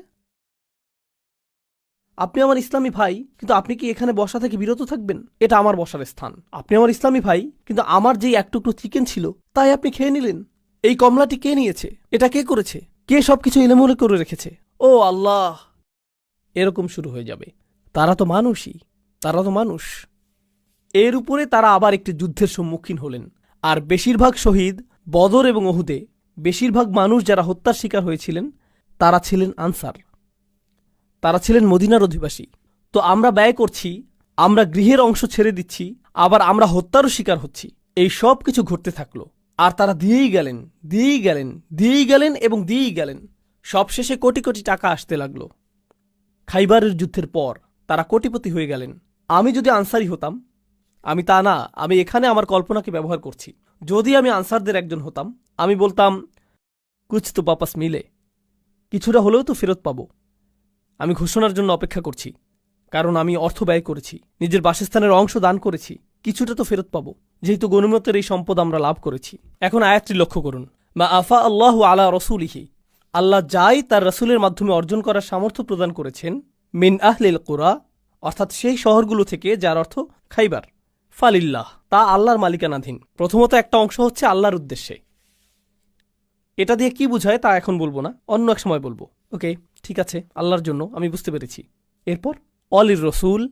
আপনি আমার ইসলামী ভাই, কিন্তু আপনি কি এখানে বসা থেকে বিরত থাকবেন? এটা আমার বসার স্থান। আপনি আমার ইসলামী ভাই, কিন্তু আমার যেই এক টুকরো চিকেন ছিল তাই আপনি খেয়ে নিলেন। এই কমলাটি কে নিয়েছে? এটা কে করেছে? কে সবকিছু এলোমেলো করে রেখেছে? ও আল্লাহ! এরকম শুরু হয়ে যাবে। তারা তো মানুষই, তারা তো মানুষ। এর উপরে তারা আবার একটি যুদ্ধের সম্মুখীন হলেন। আর বেশিরভাগ শহীদ বদর এবং উহুদে, বেশিরভাগ মানুষ যারা হত্যার শিকার হয়েছিলেন তারা ছিলেন আনসার, তারা ছিলেন মদিনার অধিবাসী। তো আমরা ব্যয় করছি, আমরা গৃহের অংশ ছেড়ে দিচ্ছি, আবার আমরা হত্যারও শিকার হচ্ছি। এই সব কিছু ঘটতে থাকলো, আর তারা দিয়েই গেলেন, দিয়েই গেলেন, দিয়েই গেলেন এবং দিয়েই গেলেন। সবশেষে কোটি কোটি টাকা আসতে লাগলো। খাইবারের যুদ্ধের পর তারা কোটিপতি হয়ে গেলেন। আমি যদি আনসারি হতাম, আমি তা না, আমি এখানে আমার কল্পনাকে ব্যবহার করছি, যদি আমি আনসারদের একজন হতাম, আমি বলতাম কুছ তো বাপাস মিলে, কিছুটা হলেও তো ফেরত পাবো। আমি ঘোষণার জন্য অপেক্ষা করছি, কারণ আমি অর্থ ব্যয় করেছি, নিজের বাসস্থানের অংশ দান করেছি, কিছুটা তো ফেরত পাবো, যেহেতু গনিমতের এই সম্পদ আমরা লাভ করেছি। এখন আয়াতটি লক্ষ্য করুন, মা আফা আল্লাহু আলা রসুলিহি, আল্লাহ যাই তার রসুলের মাধ্যমে অর্জন করার সামর্থ্য প্রদান করেছেন, মিন আহলিল কুরা, অর্থাৎ সেই শহরগুলো থেকে যার অর্থ খাইবার, ফালিল্লাহ, তা আল্লাহর মালিকানাধীন। প্রথমত একটা অংশ হচ্ছে আল্লাহর উদ্দেশ্যে। এটা দিয়ে কি বোঝায় তা এখন বলবো না, অন্য এক সময় বলবো। ওকে, ঠিক আছে, আল্লাহর জন্য, আমি বুঝতে পেরেছি। এরপর অলির রসুল,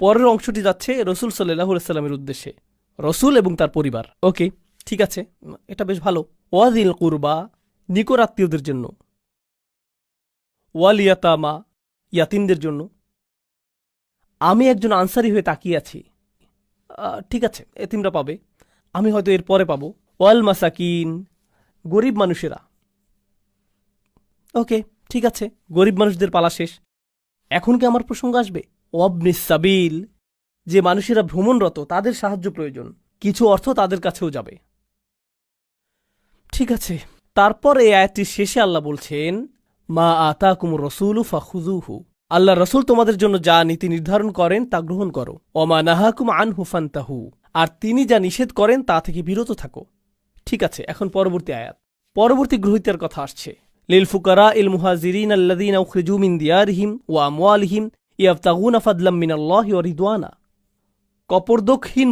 পরের অংশটি যাচ্ছে রসুল সাল্লাল্লাহু আলাইহি সাল্লামের উদ্দেশ্যে, রসুল এবং তার পরিবার। ওকে, ঠিক আছে, এটা বেশ ভালো। ওয়াদিল কুরবা, নিকট আত্মীয়দের জন্য। ওয়াল ইয়াতামা, ইয়াতিমদের জন্য। আমি একজন আনসারি হয়ে তাকিয়ে আছি, ঠিক আছে, এতিমরা পাবে, আমি হয়তো এর পরে পাবো। ওয়াল মাসাকিন, গরিব মানুষেরা। ওকে, ঠিক আছে, গরিব মানুষদের পালা শেষ। এখন কি আমার প্রসঙ্গ আসবে? ওয়াবনিস সাবিল, যে মানুষেরা ভ্রমণরত, তাদের সাহায্য প্রয়োজন, কিছু অর্থ তাদের কাছেও যাবে। ঠিক আছে, তারপর এই আয়াতটির শেষে আল্লাহ বলছেন, মা আতাকুমুর রসুলু ফাখুযুহু, আল্লাহ রসুল তোমাদের জন্য যা নীতি নির্ধারণ করেন তা গ্রহণ করো। ওমা নাহাকুম আনহু ফান্তাহু, আর তিনি যা নিষেধ করেন তা থেকে বিরত থাকো। ঠিক আছে, এখন পরবর্তী আয়াত, পরবর্তী গ্রহীতার কথা আসছে। লিল ফুকারা ইল মুহাজিরিন আল্লাযীনা উখরিজু মিন দিয়ারিহিম ওয়া আমওয়ালিহিম ইয়াবতাগুনা ফাদলাম মিনাল্লাহি ওয়া রিদওয়ানা, কপরদকহীন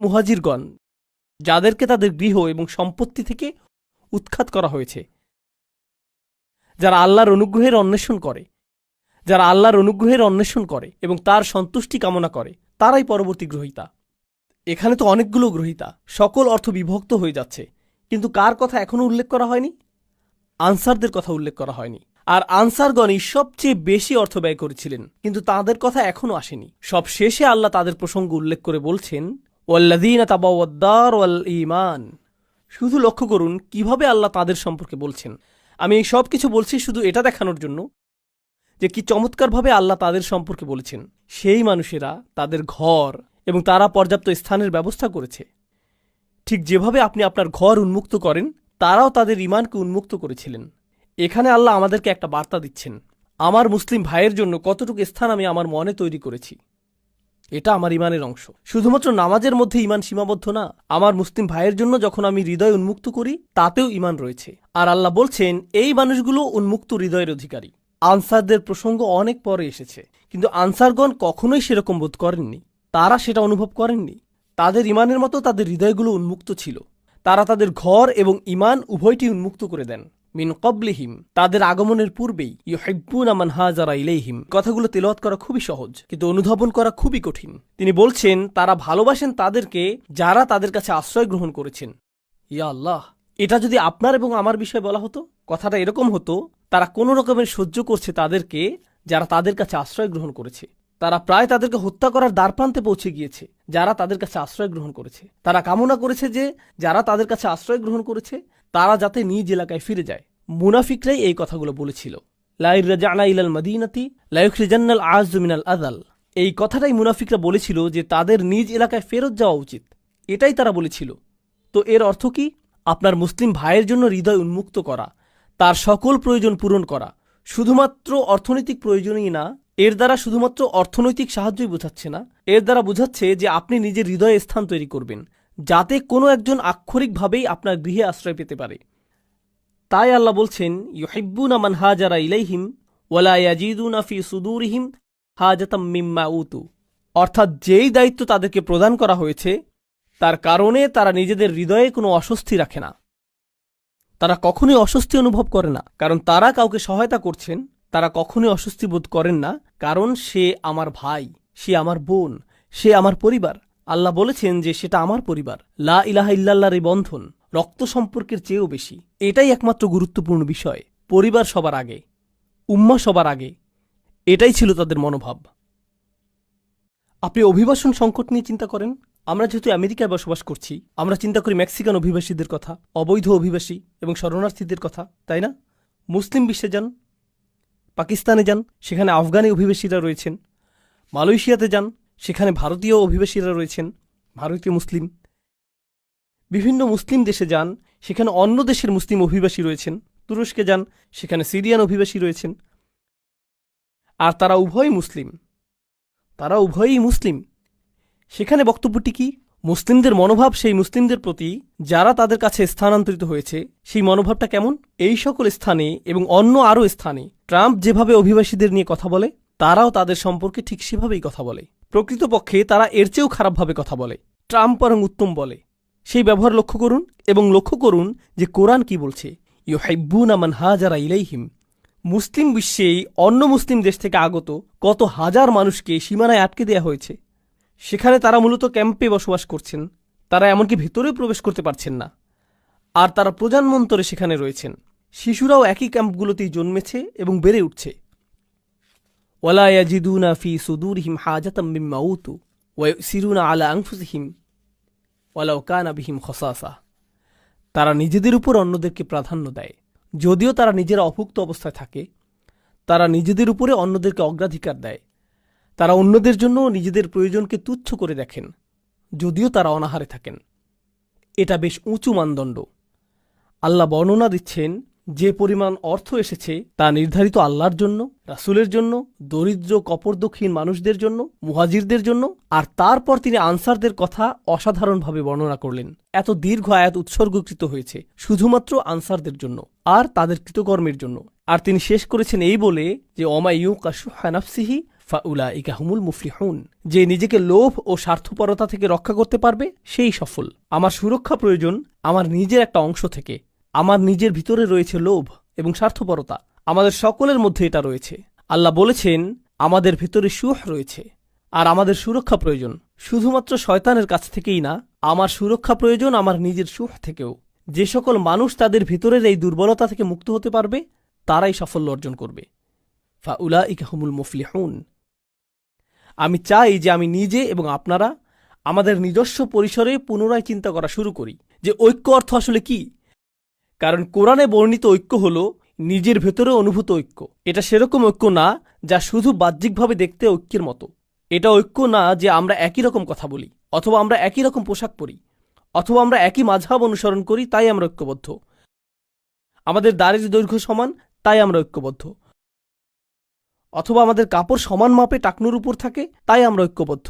মুহাজিরগণ, যাদেরকে তাদের গৃহ এবং সম্পত্তি থেকে উৎখাত করা হয়েছে, যারা আল্লাহর অনুগ্রহের অন্বেষণ করে এবং তার সন্তুষ্টি কামনা করে, তারাই পরবর্তী গ্রহীতা। এখানে তো অনেকগুলো গ্রহীতা, সকল অর্থ বিভক্ত হয়ে যাচ্ছে, কিন্তু কার কথা এখনো উল্লেখ করা হয়নি? আনসারদের কথা উল্লেখ করা হয়নি। আর আনসারগণই সবচেয়ে বেশি অর্থ ব্যয় করেছিলেন, কিন্তু তাদের কথা এখনো আসেনি। সব শেষে আল্লাহ তাদের প্রসঙ্গ উল্লেখ করে বলছেন, ওয়াল্লাযীনা তাবাওয়াদ-দার ওয়াল ঈমান। শুধু লক্ষ্য করুন কিভাবে আল্লাহ তাদের সম্পর্কে বলছেন। আমি এই সব কিছু বলছি শুধু এটা দেখানোর জন্য যে কি চমৎকারভাবে আল্লাহ তাদের সম্পর্কে বলেছেন। সেই মানুষেরা তাদের ঘর এবং তারা পর্যাপ্ত স্থানের ব্যবস্থা করেছে। ঠিক যেভাবে আপনি আপনার ঘর উন্মুক্ত করেন, তারাও তাদের ঈমানকে উন্মুক্ত করেছিলেন। এখানে আল্লাহ আমাদেরকে একটা বার্তা দিচ্ছেন, আমার মুসলিম ভাইয়ের জন্য কতটুকু স্থান আমি আমার মনে তৈরি করেছি, এটা আমার ঈমানের অংশ। শুধুমাত্র নামাজের মধ্যে ঈমান সীমাবদ্ধ না, আমার মুসলিম ভাইয়ের জন্য যখন আমি হৃদয় উন্মুক্ত করি তাতেও ঈমান রয়েছে। আর আল্লাহ বলছেন এই মানুষগুলো উন্মুক্ত হৃদয়ের অধিকারী। আনসারদের প্রসঙ্গ অনেক পরে এসেছে, কিন্তু আনসারগণ কখনোই সেরকম বোধ করেননি, তারা সেটা অনুভব করেননি। তাদের ঈমানের মতো তাদের হৃদয়গুলো উন্মুক্ত ছিল। তারা তাদের ঘর এবং ঈমান উভয়টি উন্মুক্ত করে দেন। মিন ক্বাবলিহিম, তাদের আগমনের পূর্বেই, ইউহিব্বুনা মান হাজারা ইলাইহিম। কথাগুলো তেলাওয়াত করা খুবই সহজ, কিন্তু অনুধাবন করা খুবই কঠিন। তিনি বলছেন তারা ভালোবাসেন তাদেরকে যারা তাদের কাছে আশ্রয় গ্রহণ করেছেন। ইয়া আল্লাহ, এটা যদি আপনার এবং আমার বিষয়ে বলা হতো, কথাটা এরকম হতো, তারা কোনো রকমের সহ্য করছে তাদেরকে যারা তাদের কাছে আশ্রয় গ্রহণ করেছে। তারা প্রায় তাদেরকে হত্যা করার দ্বারপ্রান্তে পৌঁছে গিয়েছে যারা তাদের কাছে আশ্রয় গ্রহণ করেছে। তারা কামনা করেছে যে যারা তাদের কাছে আশ্রয় গ্রহণ করেছে তারা যাতে নিজ এলাকায় ফিরে যায়। মুনাফিকরাই এই কথাগুলো বলেছিল, লা ইরজা'না ইলাল মাদিনাতি লা ইখরিজান্নাল আ'যু মিনাল আযাল। এই কথাটাই মুনাফিকরা বলেছিল যে তাদের নিজ এলাকায় ফেরত যাওয়া উচিত, এটাই তারা বলেছিল। তো এর অর্থ কি? আপনার মুসলিম ভাইয়ের জন্য হৃদয় উন্মুক্ত করা, তার সকল প্রয়োজন পূরণ করা, শুধুমাত্র অর্থনৈতিক প্রয়োজনই না, এর দ্বারা শুধুমাত্র অর্থনৈতিক সাহায্যই বোঝাচ্ছে না, এর দ্বারা বোঝাচ্ছে যে আপনি নিজের হৃদয়ে স্থান তৈরি করবেন যাতে কোনো একজন আক্ষরিকভাবেই আপনার গৃহে আশ্রয় পেতে পারে। তাই আল্লাহ বলছেন, ইউহিব্বুনা মান হাজারা ইলাইহিম ওয়ালা ইয়াজিদুনা ফি সুদুরিহিম হাজাতাম মিম্মা উতু। অর্থাৎ যেই দায়িত্ব তাদেরকে প্রদান করা হয়েছে তার কারণে তারা নিজেদের হৃদয়ে কোনো অস্বস্তি রাখে না। তারা কখনোই অস্বস্তি অনুভব করে না, কারণ তারা কাউকে সহায়তা করছেন। তারা কখনোই অস্বস্তি বোধ করেন না, কারণ সে আমার ভাই, সে আমার বোন, সে আমার পরিবার, আল্লাহ বলেছেন যে সেটা আমার পরিবার। লা ইলাহা ইল্লাল্লাহর এই বন্ধন রক্ত সম্পর্কের চেয়েও বেশি। এটাই একমাত্র গুরুত্বপূর্ণ বিষয়। পরিবার সবার আগে, উম্মাহ সবার আগে, এটাই ছিল তাদের মনোভাব। আপনি অভিবাসন সংকট নিয়ে চিন্তা করেন। আমরা যেহেতু আমেরিকায় বসবাস করছি, আমরা চিন্তা করি মেক্সিকান অভিবাসীদের কথা, অবৈধ অভিবাসী এবং শরণার্থীদের কথা, তাই না? মুসলিম বিশ্বে যান, পাকিস্তানে যান, সেখানে আফগানি অভিবাসীরা রয়েছেন। মালয়েশিয়াতে যান, সেখানে ভারতীয় অভিবাসীরা রয়েছেন, ভারতীয় মুসলিম। বিভিন্ন মুসলিম দেশে যান, সেখানে অন্য দেশের মুসলিম অভিবাসী রয়েছেন। তুরস্কে যান, সেখানে সিরিয়ান অভিবাসী রয়েছেন। আর তারা উভয়ই মুসলিম, তারা উভয়ই মুসলিম। সেখানে বক্তব্যটি কি? মুসলিমদের মনোভাব সেই মুসলিমদের প্রতি যারা তাদের কাছে স্থানান্তরিত হয়েছে, সেই মনোভাবটা কেমন? এই সকল স্থানে এবং অন্য আরও স্থানে ট্রাম্প যেভাবে অভিবাসীদের নিয়ে কথা বলে, তারাও তাদের সম্পর্কে ঠিক সেভাবেই কথা বলে। প্রকৃতপক্ষে তারা এর চেয়েও খারাপভাবে কথা বলে। ট্রাম্প বরং উত্তম বলে। সেই ব্যবহার লক্ষ্য করুন এবং লক্ষ্য করুন যে কোরআন কি বলছে। ইউহিব্বুনা মান হাজারা ইলাইহিম। মুসলিম বিশ্বেই অন্য মুসলিম দেশ থেকে আগত কত হাজার মানুষকে সীমানায় আটকে দেয়া হয়েছে। সেখানে তারা মূলত ক্যাম্পে বসবাস করছেন, তারা এমনকি ভেতরেও প্রবেশ করতে পারছেন না। আর তারা প্রজন্মান্তরে সেখানে রয়েছেন। শিশুরাও একই ক্যাম্পগুলোতেই জন্মেছে এবং বেড়ে উঠছে। ওয়ালা ইয়াজিদুনা ফি সুদুরিহিম হাজাতাম মিম্মা উতু ওয়া ইউসিরুনা আলা আনফুসিহিম ওয়ালাউ কানা বিহিম খাসাসা। তারা নিজেদের উপর অন্যদেরকে প্রাধান্য দেয়, যদিও তারা নিজেরা অভুক্ত অবস্থায় থাকে। তারা নিজেদের উপরে অন্যদেরকে অগ্রাধিকার দেয়। তারা অন্যদের জন্য নিজেদের প্রয়োজনকে তুচ্ছ করে দেখেন, যদিও তারা অনাহারে থাকেন। এটা বেশ উঁচু মানদণ্ড। আল্লাহ বর্ণনা দিচ্ছেন যে পরিমাণ অর্থ এসেছে তা নির্ধারিত আল্লাহর জন্য, রাসূলের জন্য, দরিদ্র কপরদক্ষিণ মানুষদের জন্য, মুহাজিরদের জন্য। আর তারপর তিনি আনসারদের কথা অসাধারণভাবে বর্ণনা করলেন। এত দীর্ঘ আয়াত উৎসর্গকৃত হয়েছে শুধুমাত্র আনসারদের জন্য আর তাদের কৃতকর্মের জন্য। আর তিনি শেষ করেছেন এই বলে যে ওমা ইউকা শুহা নাফসিহি ফাউলাইকা হুমুল মুফলিহুন। যে নিজেকে লোভ ও স্বার্থপরতা থেকে রক্ষা করতে পারবে সেই সফল। আমার সুরক্ষা প্রয়োজন আমার নিজের একটা অংশ থেকে। আমার নিজের ভিতরে রয়েছে লোভ এবং স্বার্থপরতা। আমাদের সকলের মধ্যে এটা রয়েছে। আল্লাহ বলেছেন আমাদের ভিতরে সুহ রয়েছে আর আমাদের সুরক্ষা প্রয়োজন শুধুমাত্র শয়তানের কাছ থেকেই না, আমার সুরক্ষা প্রয়োজন আমার নিজের সুহ থেকেও। যে সকল মানুষ তাদের ভিতরের এই দুর্বলতা থেকে মুক্ত হতে পারবে তারাই সাফল্য অর্জন করবে। ফাউলাইকা হুমুল মুফলিহুন। আমি চাই যে আমি নিজে এবং আপনারা আমাদের নিজস্ব পরিসরে পুনরায় চিন্তা করা শুরু করি যে ঐক্য অর্থ আসলে কি। কারণ কোরআনে বর্ণিত ঐক্য হল নিজের ভেতরে অনুভূত ঐক্য। এটা সেরকম ঐক্য না যা শুধু বাহ্যিকভাবে দেখতে ঐক্যের মতো। এটা ঐক্য না যে আমরা একই রকম কথা বলি, অথবা আমরা একই রকম পোশাক পরি, অথবা আমরা একই মাযহাব অনুসরণ করি তাই আমরা ঐক্যবদ্ধ, আমাদের দাড়ির দৈর্ঘ্য সমান তাই আমরা ঐক্যবদ্ধ, অথবা আমাদের কাপড় সমান মাপে টাকনুর উপর থাকে তাই আমরা ঐক্যবদ্ধ,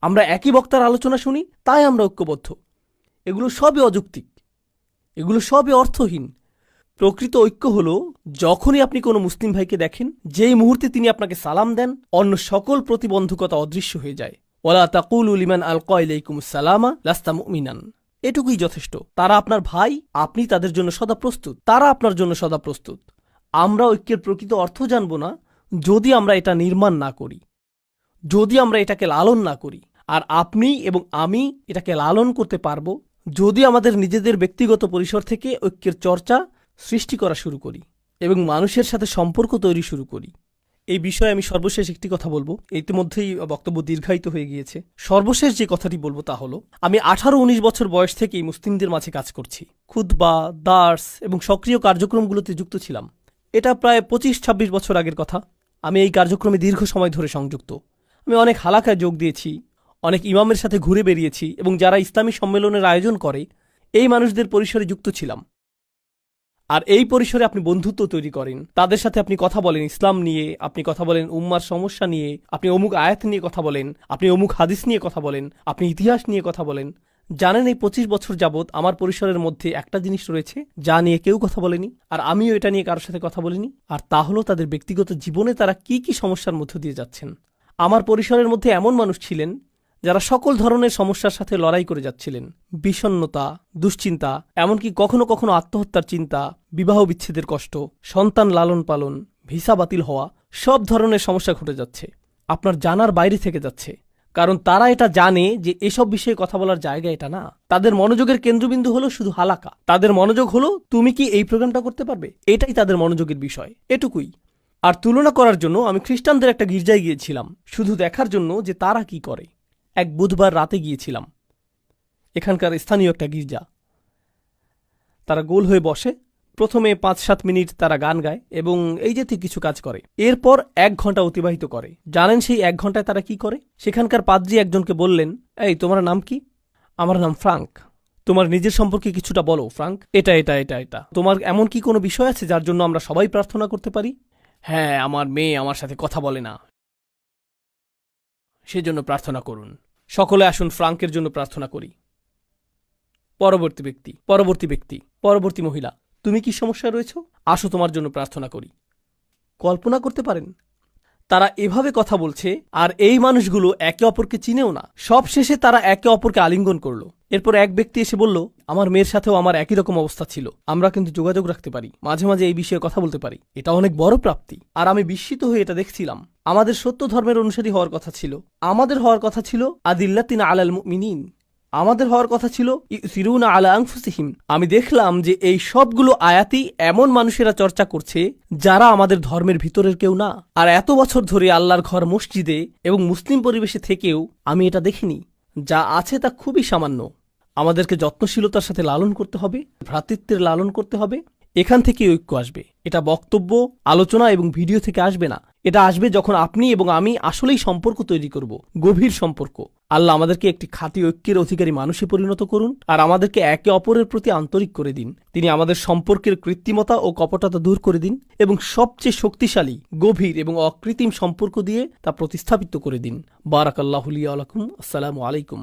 আমরা একই বক্তার আলোচনা শুনি তাই আমরা ঐক্যবদ্ধ। এগুলো সবই অযৌক্তিক, এগুলো সবই অর্থহীন। প্রকৃত ঐক্য হল যখনই আপনি কোনো মুসলিম ভাইকে দেখেন, যেই মুহূর্তে তিনি আপনাকে সালাম দেন, অন্য সকল প্রতিবন্ধকতা অদৃশ্য হয়ে যায়। ওয়ালা তাকুলু লিমান আলকা ইলাইকুমুস সালামা লাস্তা মুমিনান। এটুকুই যথেষ্ট। তারা আপনার ভাই, আপনি তাদের জন্য সদা প্রস্তুত, তারা আপনার জন্য সদা প্রস্তুত। আমরা ঐক্যের প্রকৃত অর্থ জানব না যদি আমরা এটা নির্মাণ না করি, যদি আমরা এটাকে লালন না করি। আর আপনি এবং আমি এটাকে লালন করতে পারব যদি আমাদের নিজেদের ব্যক্তিগত পরিসর থেকে ঐক্যের চর্চা সৃষ্টি করা শুরু করি এবং মানুষের সাথে সম্পর্ক তৈরি শুরু করি। এই বিষয়ে আমি সর্বশেষ একটি কথা বলবো। ইতিমধ্যেই বক্তব্য দীর্ঘায়িত হয়ে গিয়েছে। সর্বশেষ যে কথাটি বলবো তা হলো, আমি 18-19 বছর বয়স থেকেই মুসলিমদের মাঝে কাজ করছি। খুতবা, দার্স এবং সক্রিয় কার্যক্রমগুলোতে যুক্ত ছিলাম। এটা প্রায় 25-26 বছর আগের কথা। আমি এই কার্যক্রমে দীর্ঘ সময় ধরে সংযুক্ত। আমি অনেক হালাকায় যোগ দিয়েছি, অনেক ইমামের সাথে ঘুরে বেরিয়েছি এবং যারা ইসলামী সম্মেলনের আয়োজন করে এই মানুষদের পরিসরে যুক্ত ছিলাম। আর এই পরিসরে আপনি বন্ধুত্ব তৈরি করেন, তাদের সাথে আপনি কথা বলেন ইসলাম নিয়ে, আপনি কথা বলেন উম্মার সমস্যা নিয়ে, আপনি অমুক আয়াত নিয়ে কথা বলেন, আপনি অমুক হাদিস নিয়ে কথা বলেন, আপনি ইতিহাস নিয়ে কথা বলেন। জানেন এই 25 বছর যাবৎ আমার পরিসরের মধ্যে একটা জিনিস রয়েছে যা নিয়ে কেউ কথা বলেনি, আর আমিও এটা নিয়ে কারোর সাথে কথা বলিনি। আর তা হলো তাদের ব্যক্তিগত জীবনে তারা কি কি সমস্যার মধ্য দিয়ে যাচ্ছেন। আমার পরিসরের মধ্যে এমন মানুষ ছিলেন যারা সকল ধরনের সমস্যার সাথে লড়াই করে যাচ্ছিলেন। বিষণ্ণতা, দুশ্চিন্তা, এমনকি কখনো কখনো আত্মহত্যার চিন্তা, বিবাহ বিচ্ছেদের কষ্ট, সন্তান লালন পালন, ভিসা বাতিল হওয়া, সব ধরনের সমস্যা ঘটে যাচ্ছে। আপনার জানার বাইরে থেকে যাচ্ছে। কারণ তারা এটা জানে যে এসব বিষয়ে কথা বলার জায়গা এটা না। তাদের মনোযোগের কেন্দ্রবিন্দু হলো শুধু হালাকা। তাদের মনোযোগ হলো তুমি কি এই প্রোগ্রামটা করতে পারবে, এটাই তাদের মনোযোগের বিষয়, এটুকুই। আর তুলনা করার জন্য আমি খ্রিস্টানদের একটা গির্জায় গিয়েছিলাম, শুধু দেখার জন্য যে তারা কি করে। এক বুধবার রাতে গিয়েছিলাম, এখানকার স্থানীয় একটা গির্জা। তারা গোল হয়ে বসে, প্রথমে 5-7 মিনিট তারা গান গায় এবং এই জাতীয় কিছু কাজ করে। এরপর 1 ঘন্টা অতিবাহিত করে। জানেন সেই 1 ঘন্টায় তারা কি করে? সেখানকার পাদ্রী একজনকে বললেন, এই তোমার নাম কি? আমার নাম ফ্রাঙ্ক। তোমার নিজের সম্পর্কে কিছুটা বলো ফ্রাঙ্ক। এটা এটা এটা এটা তোমার এমন কি কোনো বিষয় আছে যার জন্য আমরা সবাই প্রার্থনা করতে পারি? হ্যাঁ, আমার মেয়ে আমার সাথে কথা বলে না, সেজন্য প্রার্থনা করুন। সকলে আসুন ফ্রাঙ্কের জন্য প্রার্থনা করি। পরবর্তী ব্যক্তি, পরবর্তী মহিলা, তুমি কি সমস্যায় রয়েছ? আসো তোমার জন্য প্রার্থনা করি। কল্পনা করতে পারেন তারা এভাবে কথা বলছে, আর এই মানুষগুলো একে অপরকে চিনেও না। সব শেষে তারা একে অপরকে আলিঙ্গন করলো। এরপর এক ব্যক্তি এসে বলল, আমার মেয়ের সাথেও আমার একই রকম অবস্থা ছিল, আমরা কিন্তু যোগাযোগ রাখতে পারি, মাঝে মাঝে এই বিষয়ে কথা বলতে পারি, এটা অনেক বড় প্রাপ্তি। আর আমি বিস্মিত হয়ে এটা দেখছিলাম। আমাদের সত্য ধর্মের অনুসারী হওয়ার কথা ছিল, আমাদের হওয়ার কথা ছিল আদিল্লাতিনা আলাল মুমিনিন, আমাদের হওয়ার কথা ছিল ইউসিরুনা আলা আনফুসিহিম। আমি দেখলাম যে এই সবগুলো আয়াতই এমন মানুষেরা চর্চা করছে যারা আমাদের ধর্মের ভিতরের কেউ না। আর এত বছর ধরে আল্লাহর ঘর মসজিদে এবং মুসলিম পরিবেশে থেকেও আমি এটা দেখিনি। যা আছে তা খুবই সামান্য। আমাদেরকে যত্নশীলতার সাথে লালন করতে হবে, ভ্রাতৃত্বের লালন করতে হবে। এখান থেকে ঐক্য আসবে। এটা বক্তব্য, আলোচনা এবং ভিডিও থেকে আসবে না। এটা আসবে যখন আপনি এবং আমি আসলেই সম্পর্ক তৈরি করব, গভীর সম্পর্ক। আল্লাহ আমাদেরকে একটি খাঁটি ঐক্যের অধিকারী মানুষে পরিণত করুন, আর আমাদেরকে একে অপরের প্রতি আন্তরিক করে দিন। তিনি আমাদের সম্পর্কের কৃত্রিমতা ও কপটতা দূর করে দিন এবং সবচেয়ে শক্তিশালী, গভীর এবং অকৃত্রিম সম্পর্ক দিয়ে তা প্রতিস্থাপিত করে দিন। বারাকাল্লাহু লি ওয়া লাকুম। আসসালামু আলাইকুম।